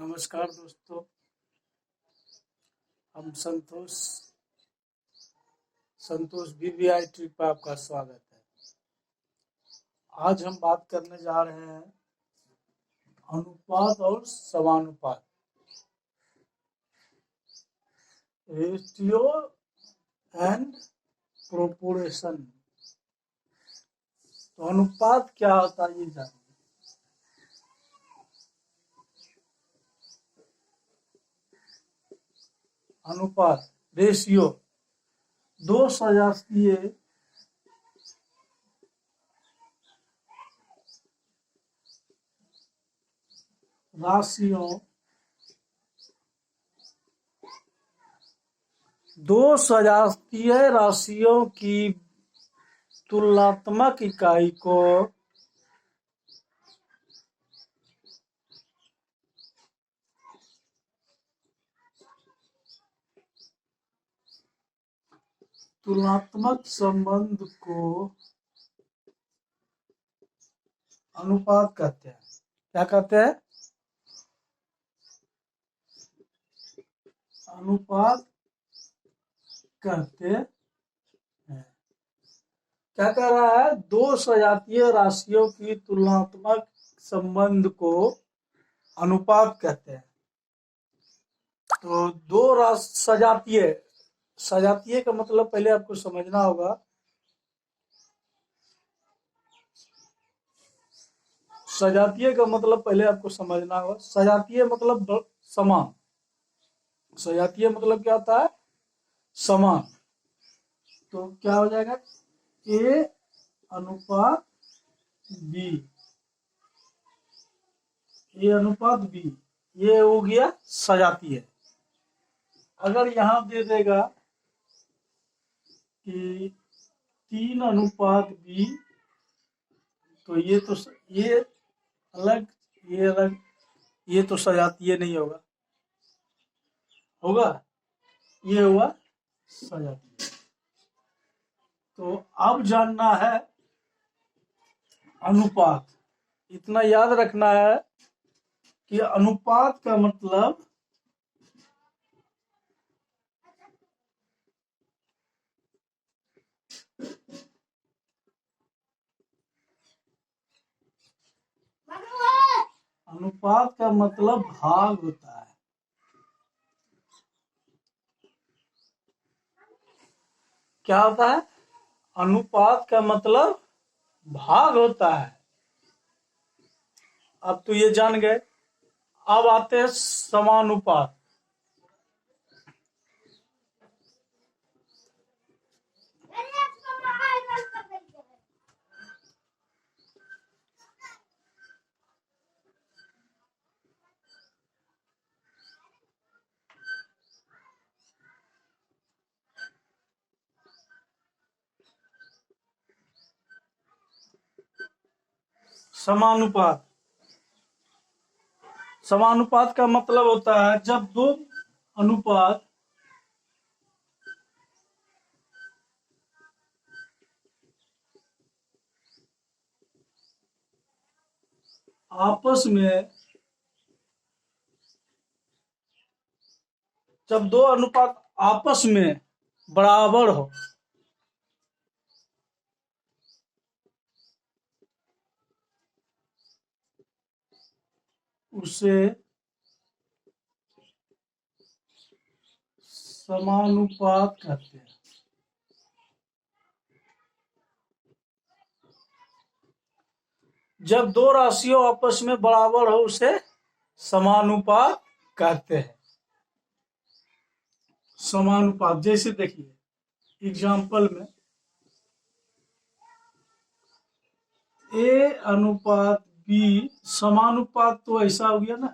नमस्कार दोस्तों, हम संतोष वीवीआई ट्रिप पर आपका स्वागत है। आज हम बात करने जा रहे हैं अनुपात और समानुपात, रेशियो एंड प्रोपोर्शन। तो अनुपात क्या होता है ये जानिए। अनुपात रेशियो दो सजातीय राशियों की तुलनात्मक इकाई को तुलनात्मक संबंध को अनुपात कहते हैं। क्या कहते हैं? अनुपात कहते हैं। क्या कह रहा है? दो सजातीय राशियों की तुलनात्मक संबंध को अनुपात कहते हैं। तो दो सजातीय का मतलब पहले आपको समझना होगा। सजातीय का मतलब पहले आपको समझना होगा। सजातीय मतलब समान। सजातीय मतलब क्या होता है? समान। तो क्या हो जाएगा? ए अनुपात बी। ए अनुपात बी, ये हो गया सजातीय। अगर यहां दे देगा कि 3 अनुपात बी, तो ये अलग, ये अलग, ये तो सजातीय नहीं होगा। होगा? ये हुआ सजातीय। तो अब जानना है अनुपात। इतना याद रखना है कि अनुपात का मतलब भाग होता है। क्या होता है? अनुपात का मतलब भाग होता है। अब तो ये जान गए। अब आते हैं समानुपात। समानुपात समानुपात का मतलब होता है जब दो अनुपात आपस में बराबर हो, उसे समानुपात कहते हैं। जब दो राशियों आपस में बराबर हो उसे समानुपात कहते हैं। समानुपात जैसे देखिए एग्जाम्पल में ए अनुपात बी, समानुपात तो ऐसा हो गया ना,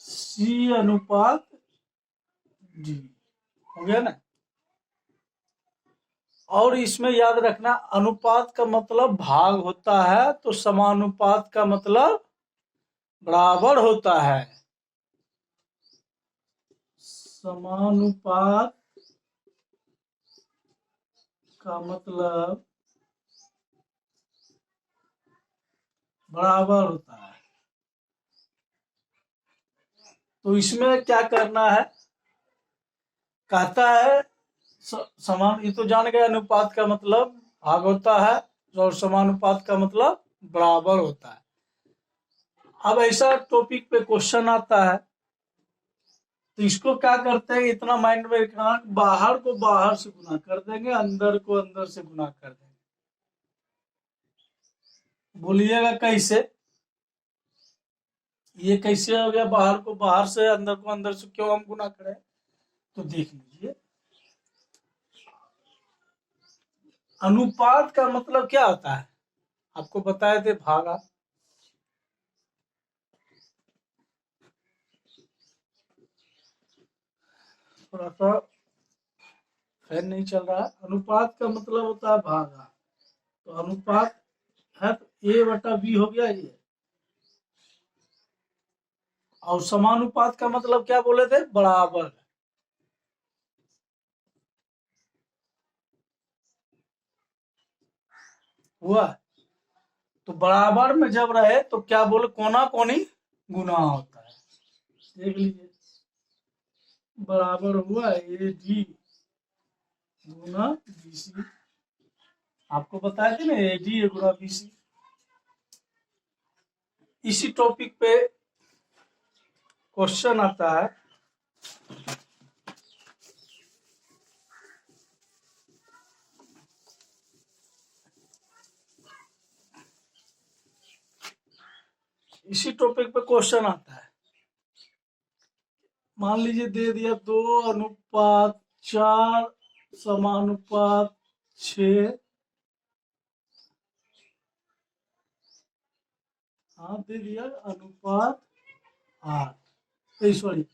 सी अनुपात डी हो गया ना। और इसमें याद रखना अनुपात का मतलब भाग होता है, तो समानुपात का मतलब बराबर होता है। समानुपात का मतलब बराबर होता है। तो इसमें क्या करना है, कहता है समान, ये तो जान गए अनुपात का मतलब भाग होता है और समानुपात का मतलब बराबर होता है। अब ऐसा टॉपिक पे क्वेश्चन आता है तो इसको क्या करते हैं, इतना माइंड में रखना, बाहर को बाहर से गुना कर देंगे, अंदर को अंदर से गुना कर देंगे। बोलिएगा कैसे, ये कैसे हो गया, बाहर को बाहर से अंदर को अंदर से क्यों हम गुना करें, तो देख लीजिए। अनुपात का मतलब क्या होता है, आपको बताए थे भागा। थोड़ा सा फैन नहीं चल रहा है। अनुपात का मतलब होता है भागा, तो अनुपात है तो ए बटा बी हो गया ये। और समानुपात का मतलब क्या बोले थे, बराबर। हुआ, तो बराबर में जब रहे तो क्या बोले, कोना कोनी गुना होता है। देख लीजिए, बराबर हुआ A D Guna B C. आपको बताया थे ना, A D Guna B C. इसी टॉपिक पे क्वेश्चन आता है, इसी टॉपिक पे क्वेश्चन आता है। मान लीजिए दे दिया 2:4 समानुपात 6। हाँ दे दिया अनुपात 8, सॉरी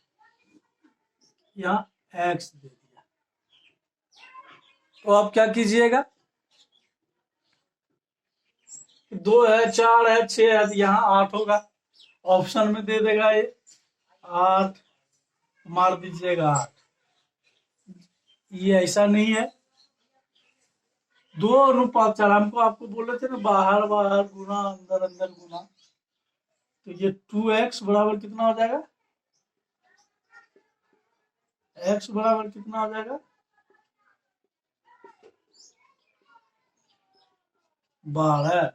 यहाँ x दे दिया। तो आप क्या कीजिएगा, 2 है, 4 है, 6 है, तो यहाँ 8 होगा। ऑप्शन में दे देगा ये 8, मार दीजिएगा 8। ये ऐसा नहीं है, 2:4 हमको आपको बोले थे ना, बाहर बाहर गुना अंदर अंदर गुना। तो ये 2x बराबर कितना हो जाएगा, x बराबर कितना हो जाएगा, 12।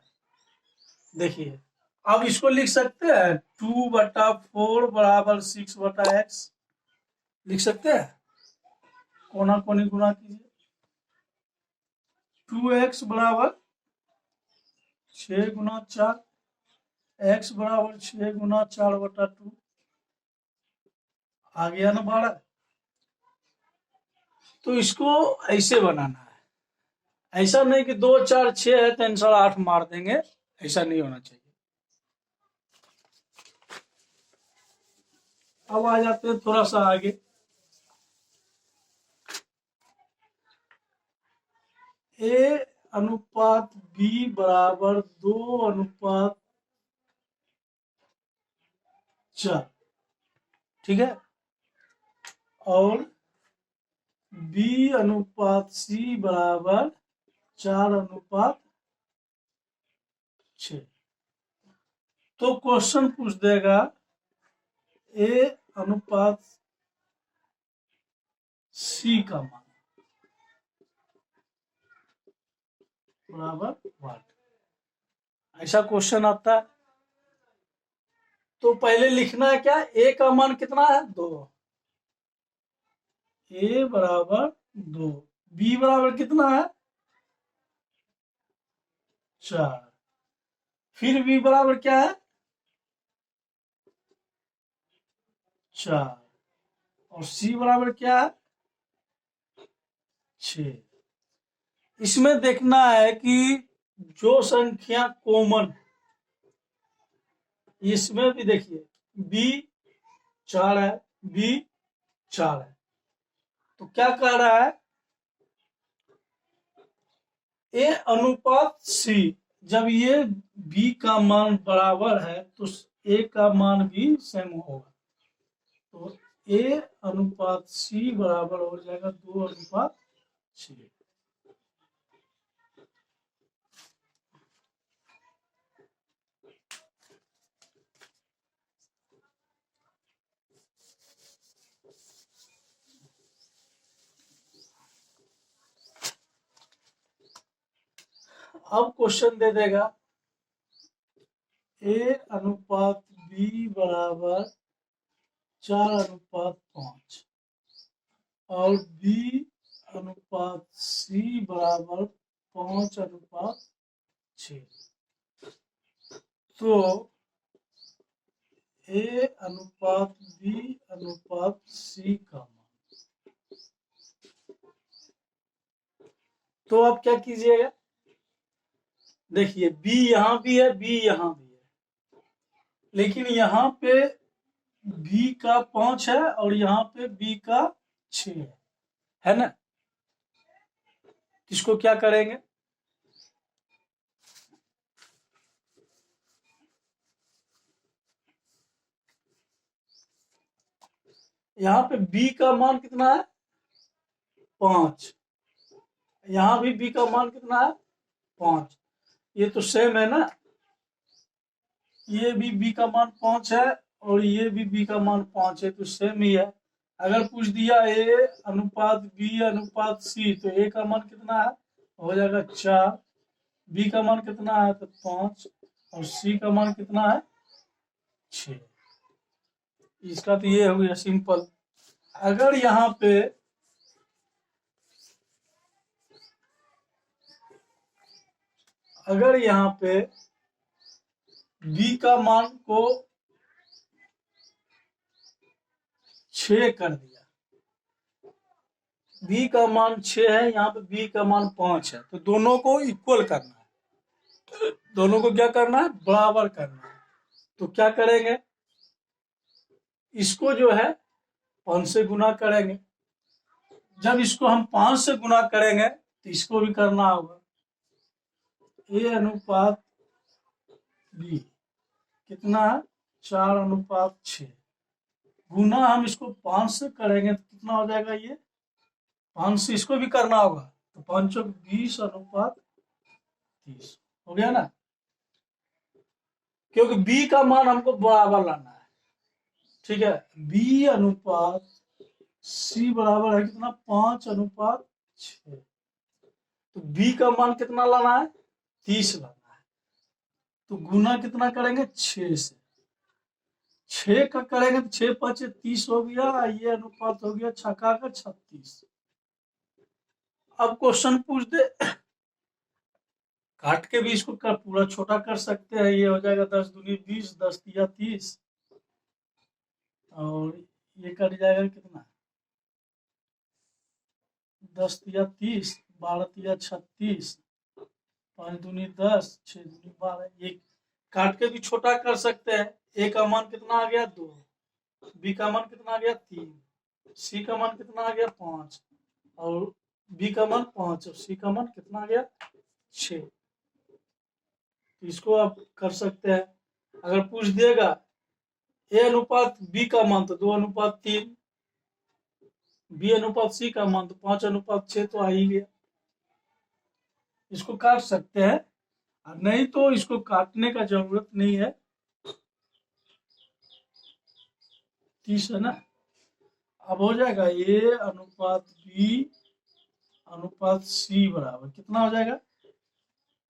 देखिए अब इसको लिख सकते हैं 2/4 बराबर 6/x, लिख सकते हैं। कोना कोनी गुना कीजिए, 2x बराबर 6 × 4, x बराबर 6 × 4/2, आ गया ना 12। तो इसको ऐसे बनाना है, ऐसा नहीं कि 2 4 6 है तो आंसर 8 मार देंगे, ऐसा नहीं होना चाहिए। अब आ जाते हैं थोड़ा सा आगे, ए अनुपात बी बराबर 2:4, ठीक है। और बी अनुपात सी बराबर 4:6। तो क्वेश्चन पूछ देगा ए अनुपात सी का मान बराबर व्हाट, ऐसा क्वेश्चन आता है। तो पहले लिखना है क्या, ए का मान कितना है 2, ए बराबर 2, बी बराबर कितना है 4, फिर बी बराबर क्या है 4, और सी बराबर क्या है 6। इसमें देखना है कि जो संख्या कॉमन, इसमें भी देखिए बी 4 है, बी 4 है, तो क्या कह रहा है, ए अनुपात सी, जब ये बी का मान बराबर है तो ए का मान भी सेम होगा। तो ए अनुपात सी बराबर हो जाएगा 2:6। अब क्वेश्चन दे देगा A अनुपात B बराबर 4:5 और B अनुपात C बराबर 5:6। तो A अनुपात B अनुपात C का मान। तो अब क्या कीजिएगा, देखिए B यहाँ भी है, B यहाँ भी है, लेकिन यहाँ पे B का 5 है और यहाँ पे B का 6 है ना। इसको क्या करेंगे, यहाँ पे B का मान कितना है 5, यहाँ भी B का मान कितना है 5, ये तो सेम है ना। ये भी B का मान 5 है और ये भी B का मान 5 है, तो सेम ही है। अगर पूछ दिया A अनुपात B अनुपात C, तो A का मान कितना है, हो जाएगा 4, B का मान कितना है तो 5 और C का मान कितना है 6। इसका तो ये हो गया सिंपल। अगर यहाँ पे B का मान को 6 कर दिया, B का मान 6 है, यहाँ पे B का मान 5 है, तो दोनों को इक्वल करना है, दोनों को क्या करना है, बराबर करना है। तो क्या करेंगे, इसको जो है 5 से गुना करेंगे। जब इसको हम 5 से गुना करेंगे तो इसको भी करना होगा। A अनुपात B कितना है 4:6, गुना हम इसको 5 से करेंगे तो कितना हो जाएगा, ये 5 से इसको भी करना होगा, तो 5 × 20:30 हो गया ना। क्योंकि B का मान हमको बराबर लाना है, ठीक है। B अनुपात C बराबर है कितना 5:6, तो B का मान कितना लाना है 30 लाना है, तो गुना कितना करेंगे 6 से, 6 का करेंगे तो 6 × 5 = 30 हो गया, ये अनुपात हो गया 6 का 36। अब क्वेश्चन पूछ दे, काट के भी इसको पूरा छोटा कर सकते हैं, ये हो जाएगा 10 दूनी 20, 10 तिया 30 और ये कट जाएगा कितना 10 तिया 30, 12 तिया 36, 5 दूनी 10, 6 दूनी 12, ये काट के भी छोटा कर सकते हैं। A का मान कितना आ गया 2, B का मान कितना आ गया 3, C का मान कितना आ गया 5 और B का मान 5 और C का मान कितना आ गया 6। इसको आप कर सकते हैं। अगर पूछ देगा A अनुपात B का मान तो 2:3, B अनुपात C का मान तो 5:6, तो आ ही गया। इसको काट सकते हैं, नहीं तो इसको काटने का जरूरत नहीं है, 30 है ना। अब हो जाएगा A अनुपात B अनुपात C बराबर कितना हो जाएगा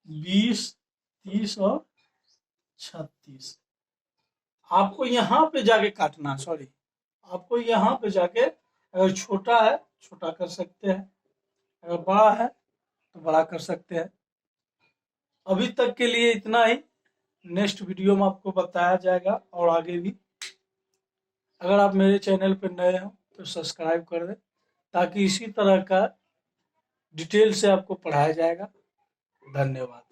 20, 30 और 36। आपको यहाँ पे जाके काटना, सॉरी, आपको यहाँ पे जाके, अगर छोटा है छोटा कर सकते हैं, अगर बड़ा है तो बड़ा कर सकते हैं। अभी तक के लिए इतना ही, नेक्स्ट वीडियो में आपको बताया जाएगा और आगे भी। अगर आप मेरे चैनल पर नए हो तो सब्सक्राइब कर दें, ताकि इसी तरह का डिटेल से आपको पढ़ाया जाएगा। धन्यवाद।